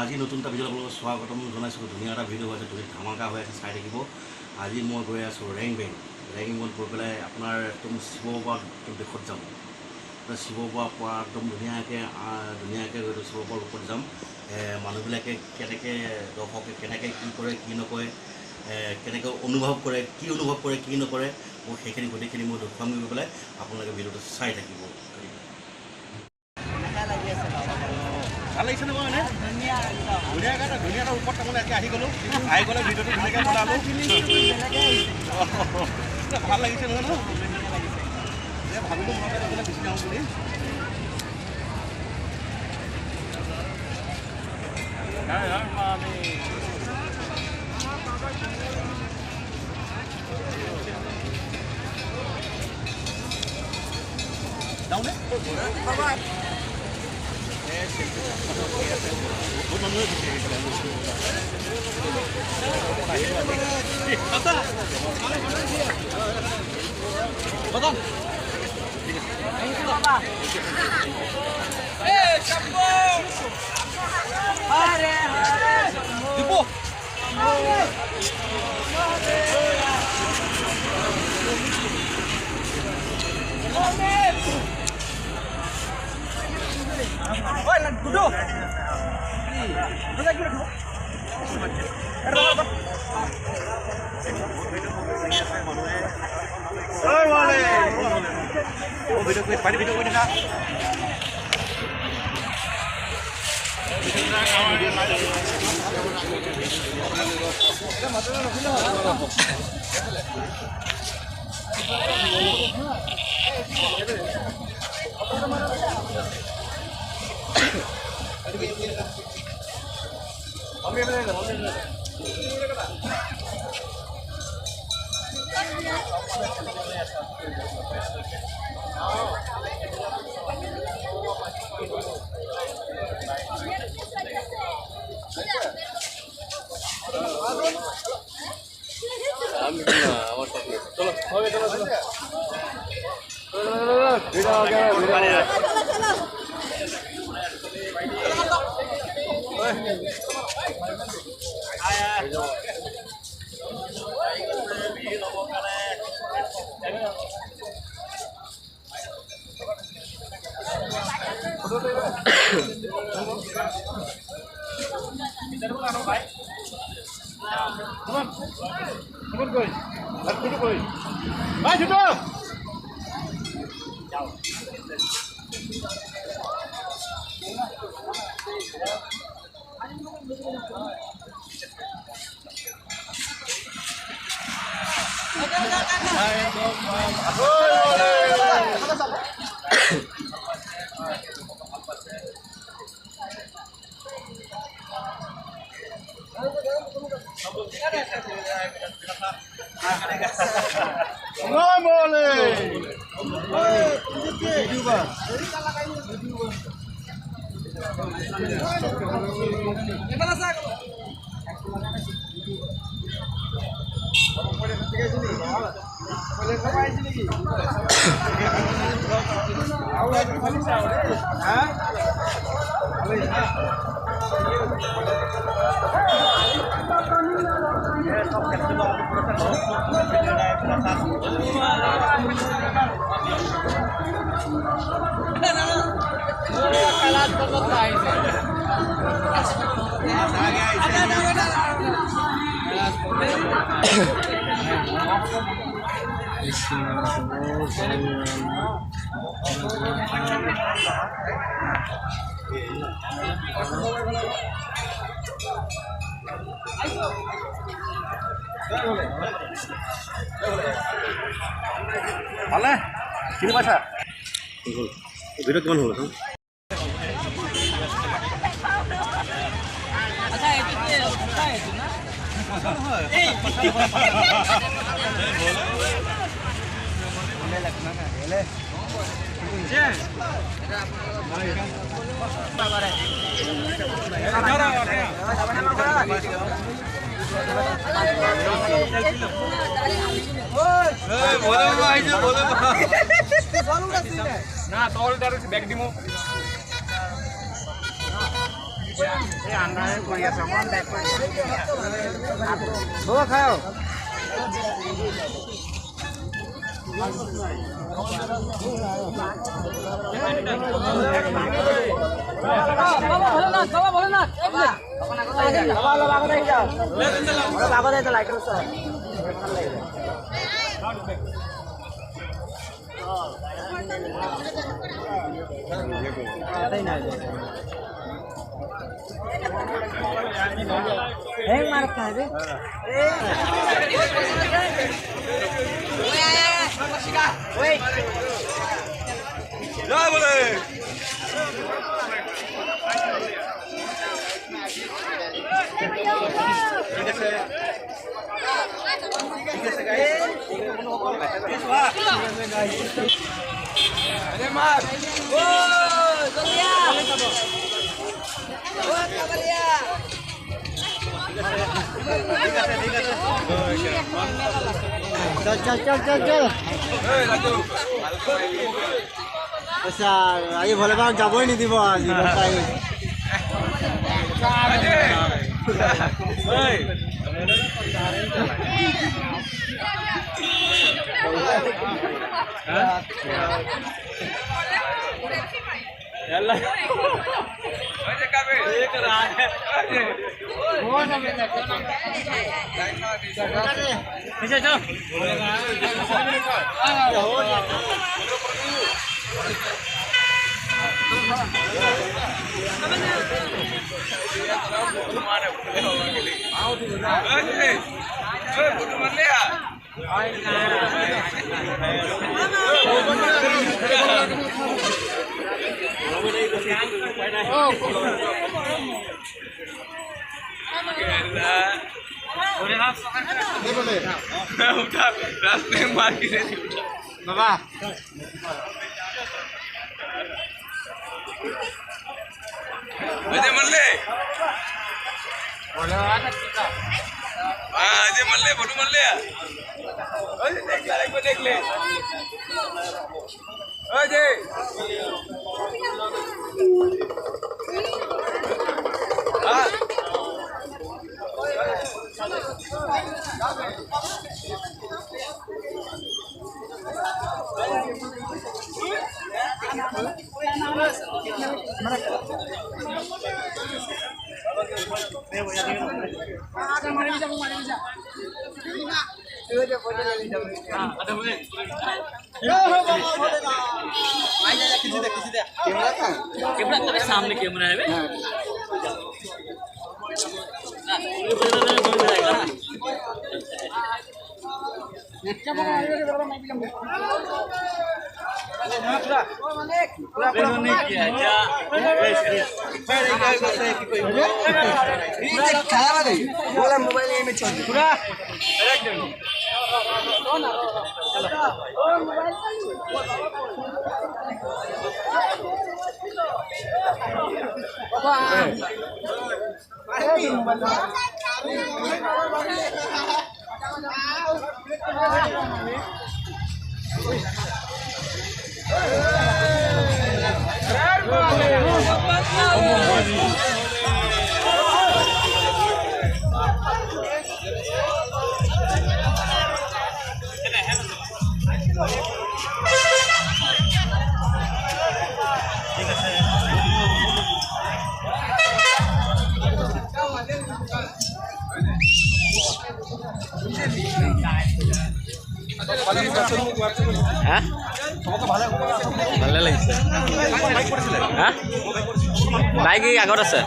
আজি নতুন এটা ভিডিঅ' আপোনালোকক স্বাগতম জনাইছোঁ। ধুনীয়া এটা ভিডিঅ' হৈছে, ধুনীয়া ধামাকা হৈ আছে, চাই থাকিব। আজি মই গৈ আছোঁ ৰেংবেঙত গৈ পেলাই আপোনাৰ একদম শিৱবাৰ দেশত যাম। শিৱবাৰ পৰা একদম ধুনীয়াকৈ গৈ শিৱবাৰ ওপৰত যাম। মানুহবিলাকে কেনেকৈ দৰ্শকে কেনেকৈ কি কৰে কি নকৰে, কেনেকৈ অনুভৱ কৰে কি নকৰে, মই সেইখিনি গোটেইখিনি মই দেখুৱাম গৈ পেলাই আপোনালোকে ভিডিঅ'টো চাই থাকিব। ভাল লাগিছে নহয় মানে ধুনীয়াকৈ ওপৰত তাৰমানে আহি গ'লোঁ ভিডিঅ'টো ধুনীয়াকৈ বনালোঁ। ভাল লাগিছে নহয় ন? ভাবিলোঁ মই গুচি যাওঁ বুলি। যাওঁনে? বহুত মানুহে ভালে চিনি পাইছা? ভিডিঅ' কিমান হ'ল? না তোর ব্যাগ দিমো ಹೆಂಗ್ ಮಾಡ್ತಾರೆ চল আচ্ছা আজি ভলে বাক যাবই নিদিব আজি रास्ते में मार के বাবা अजय मल्ले हाँ अजय मल्ले बोलू मल्ले अजय देख ले एक बार देख ले अजय हाँ कैमरा तब सामने कैमरा है मोबाइल में चल पूरा ভালে লাগিছে বাইক আগত আছে।